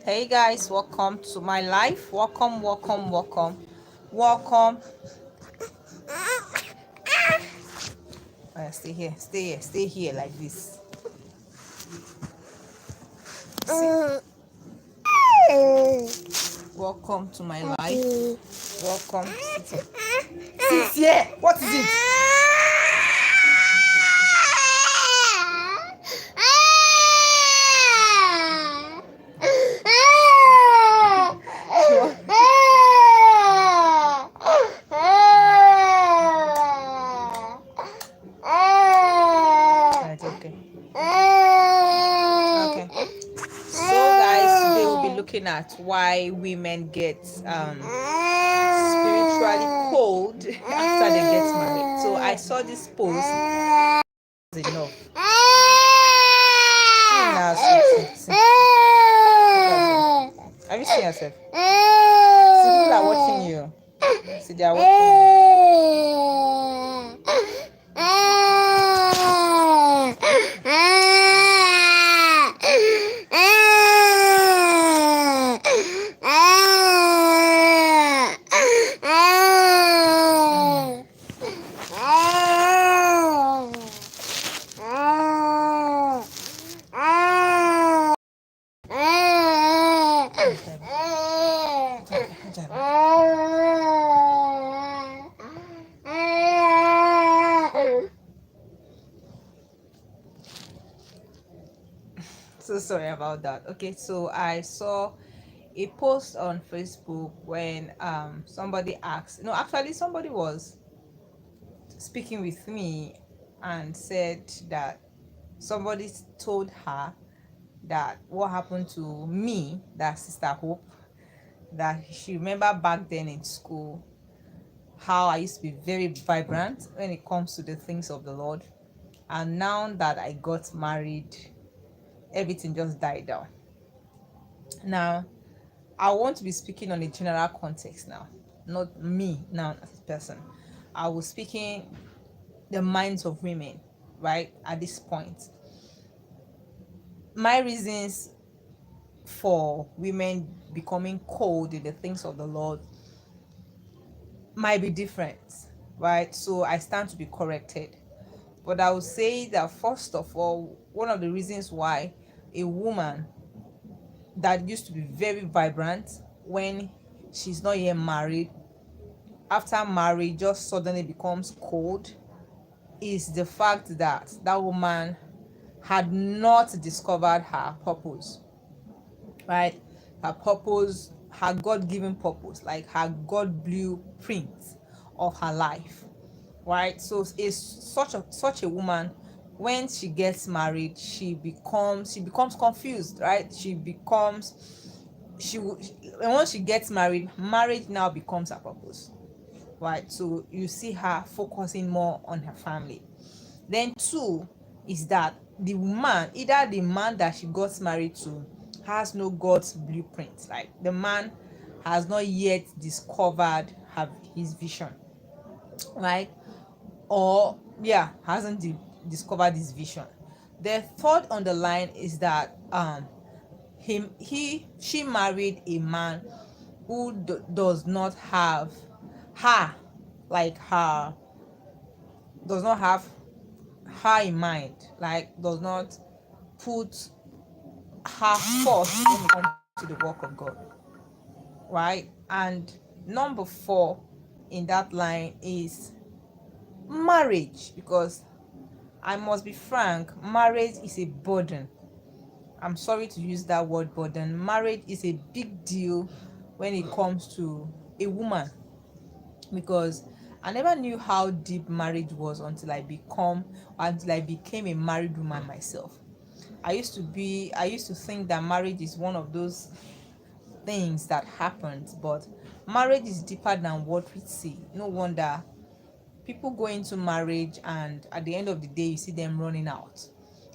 Hey guys, welcome to my life. Welcome. Stay here like this. Welcome to my life. Welcome. Sit here. What is it? Right, okay. Okay. So guys, today we'll be looking at why women get spiritually cold after they get married. So I saw this post. Enough. Now, see. Have you seen yourself? See, people are watching you. See, they are so sorry about that. Okay, so I saw a post on Facebook when somebody asked, no, actually somebody was speaking with me and said that somebody told her that what happened to me, that Sister Hope, that she remember back then in school how I used to be very vibrant when it comes to the things of the Lord, and now that I got married, everything just died down. Now I want to be speaking on a general context now, not me now as a person. I was speaking the minds of women, right? At this point, my reasons for women becoming cold in the things of the Lord might be different, right? So I stand to be corrected. But I would say that first of all, one of the reasons why a woman that used to be very vibrant when she's not yet married, after marriage just suddenly becomes cold, is the fact that that woman had not discovered her purpose, right? Her purpose, her God-given purpose, like her God blueprint of her life, right? So it's such a woman, when she gets married, she becomes confused, right? And once she gets married, marriage now becomes her purpose, right? So you see her focusing more on her family. Then two is that the woman, either the man that she got married to has no God's blueprint, like the man has not yet discovered his vision, right? Or yeah, hasn't discovered his vision. The third on the line is that she married a man who does not have her, like her, does not have her in mind, like does not put her first when it comes to the work of God, right? And number four in that line is marriage, because I must be frank, marriage is a burden. I'm sorry to use that word burden. Marriage is a big deal when it comes to a woman, because I never knew how deep marriage was until I became a married woman myself. I used to think that marriage is one of those things that happens, but marriage is deeper than what we see. No wonder people go into marriage and at the end of the day you see them running out,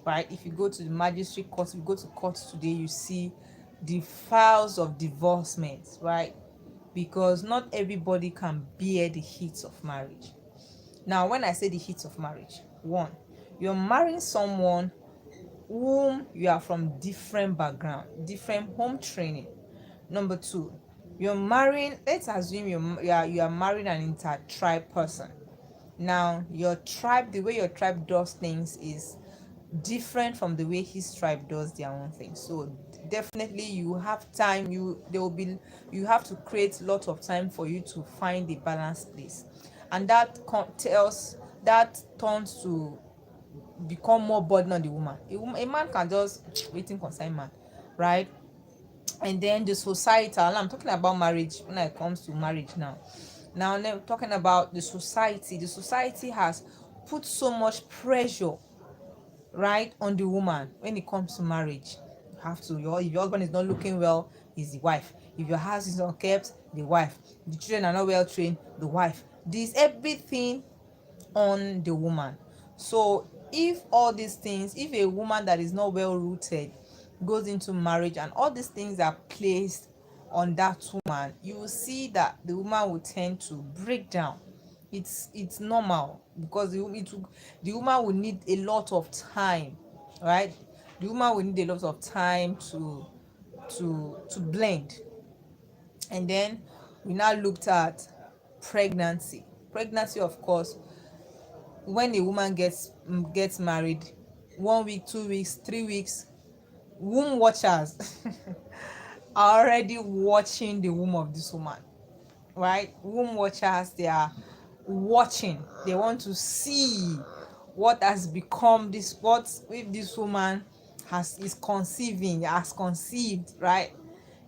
right? If you go to the magistrate court, if you go to court today, you see the files of divorcement, right? Because not everybody can bear the heat of marriage. Now when I say the heat of marriage, one, you're marrying someone whom you are from different background, different home training. Number two, you're marrying, let's assume you are marrying an inter-tribe person. Now your tribe, the way your tribe does things is different from the way his tribe does their own thing. So definitely you have time, you have to create lots of time for you to find a balanced place, and that turns to become more burden on the woman. A man can just waiting concern man, right? And then the society, and I'm talking about marriage when it comes to marriage now. Now I'm talking about the society. The society has put so much pressure, right, on the woman when it comes to marriage. You have to, if your husband is not looking well, is the wife. If your house is not kept, the wife. The children are not well trained, the wife. This everything on the woman. So if all these things, if a woman that is not well rooted goes into marriage and all these things are placed on that woman, you will see that the woman will tend to break down. It's normal, because the woman will need a lot of time, right? The woman will need a lot of time to blend. And then we now looked at pregnancy. Of course, when a woman gets married, 1 week, 2 weeks, 3 weeks, womb watchers are already watching the womb of this woman, right? Womb watchers, they are watching, they want to see what has become this, what if this woman has conceived, right?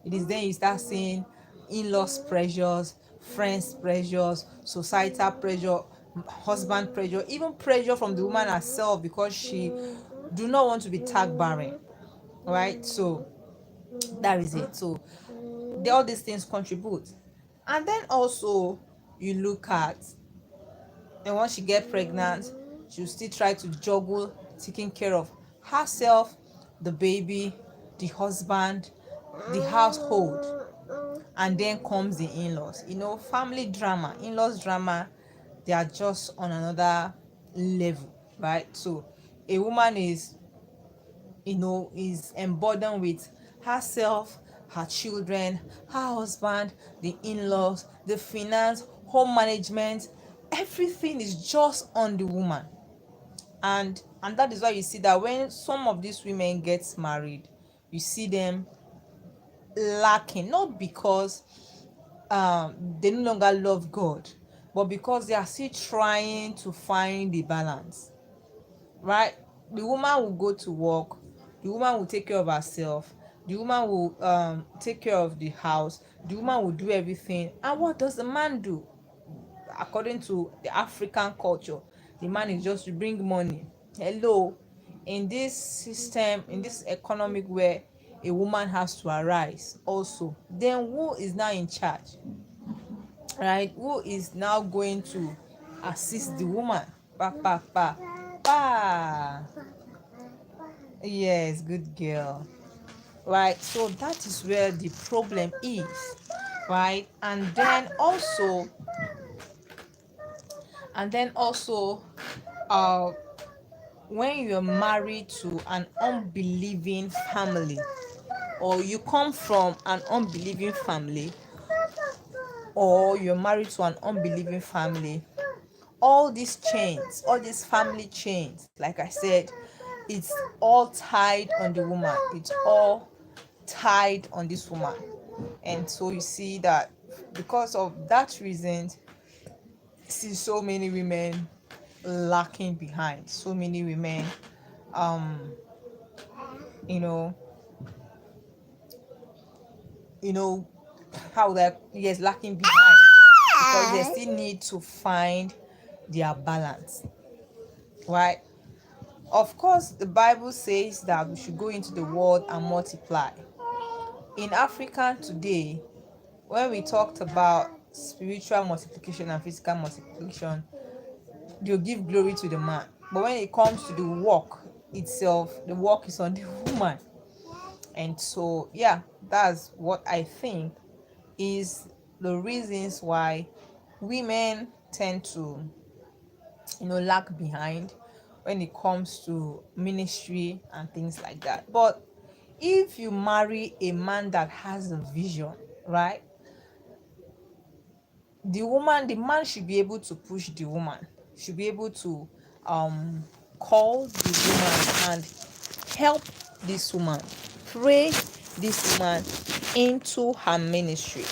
It is then you start seeing in-laws pressures, friends pressures, societal pressure, husband pressure, even pressure from the woman herself, because she do not want to be tag barren, right? So that is it. So all these things contribute. And then also you look at, and once she get pregnant, she'll still try to juggle taking care of herself, the baby, the husband, the household, and then comes the in-laws. Family drama, in-laws drama, they are just on another level, right? So a woman is emburdened with herself, her children, her husband, the in-laws, the finance, home management. Everything is just on the woman. And that is why you see that when some of these women get married, you see them lacking, not because they no longer love God, but because they are still trying to find the balance, right? The woman will go to work, the woman will take care of herself, the woman will take care of the house, the woman will do everything. And what does the man do? According to the African culture, the man is just to bring money. Hello, in this system, in this economic where a woman has to arise also, then who is now in charge, right? Who is now going to assist the woman? Pa pa pa pa. Yes, good girl. Right, so that is where the problem is, right? And then also uh when you're married to an unbelieving family, or you come from an unbelieving family, or you're married to an unbelieving family, all these chains, all these family chains, like I said, it's all tied on the woman. It's all tied on this woman. And so you see that because of that reason, see so many women lacking behind, so many women um you know you know how that, yes, lacking behind, because they still need to find their balance, right? Of course, the Bible says that we should go into the world and multiply. In Africa today, when we talked about spiritual multiplication and physical multiplication, they'll give glory to the man. But when it comes to the work itself, the work is on the woman. And so, yeah, that's what I think is the reasons why women tend to lag behind, when it comes to ministry and things like that. But if you marry a man that has a vision, right, the man should be able to push the woman, should be able to call the woman and help this woman, pray this woman into her ministry,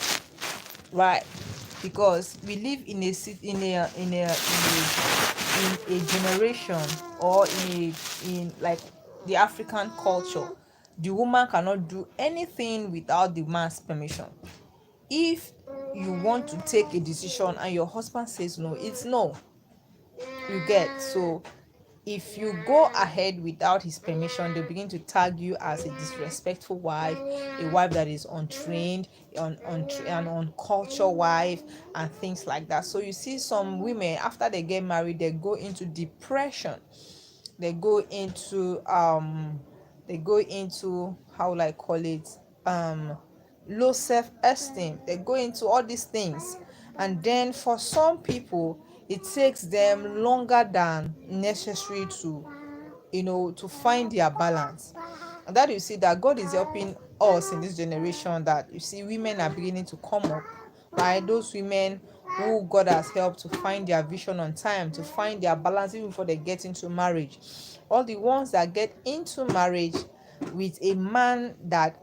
right? Because we live in a in a generation, or in like the African culture, the woman cannot do anything without the man's permission. If you want to take a decision and your husband says no, it's no. You get? So if you go ahead without his permission, they begin to tag you as a disrespectful wife, a wife that is untrained, an uncultured wife, and things like that. So you see some women, after they get married, they go into depression, they go into how will I call it, low self-esteem, they go into all these things. And then for some people, it takes them longer than necessary to, to find their balance. And that you see that God is helping us in this generation, that you see women are beginning to come up, right? Those women who God has helped to find their vision on time, to find their balance even before they get into marriage. All the ones that get into marriage with a man that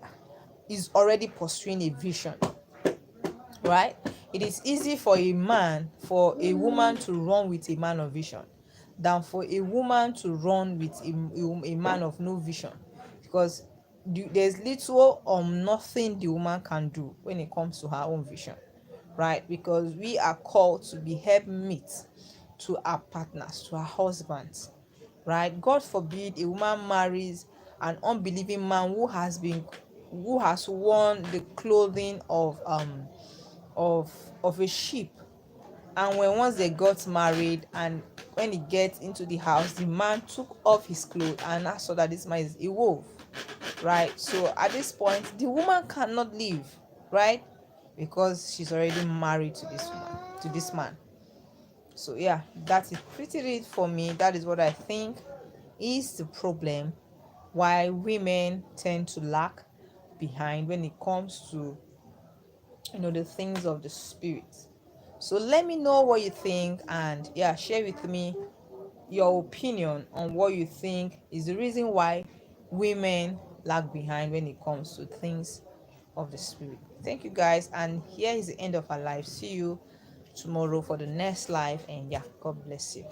is already pursuing a vision, right? It is easy for a woman to run with a man of vision than for a woman to run with a man of no vision, because there's little or nothing the woman can do when it comes to her own vision, right? Because we are called to be helpmates to our partners, to our husbands, right? God forbid a woman marries an unbelieving man who has worn the clothing of of a sheep, and when once they got married, and when he gets into the house, the man took off his clothes and I saw that this man is a wolf, right? So at this point the woman cannot leave, right? Because she's already married to this man. So yeah, that is pretty it for me. That is what I think is the problem, why women tend to lag behind when it comes to, the things of the spirit. So let me know what you think, and yeah, share with me your opinion on what you think is the reason why women lag behind when it comes to things of the spirit. Thank you guys, and here is the end of our life. See you tomorrow for the next live, and yeah, God bless you.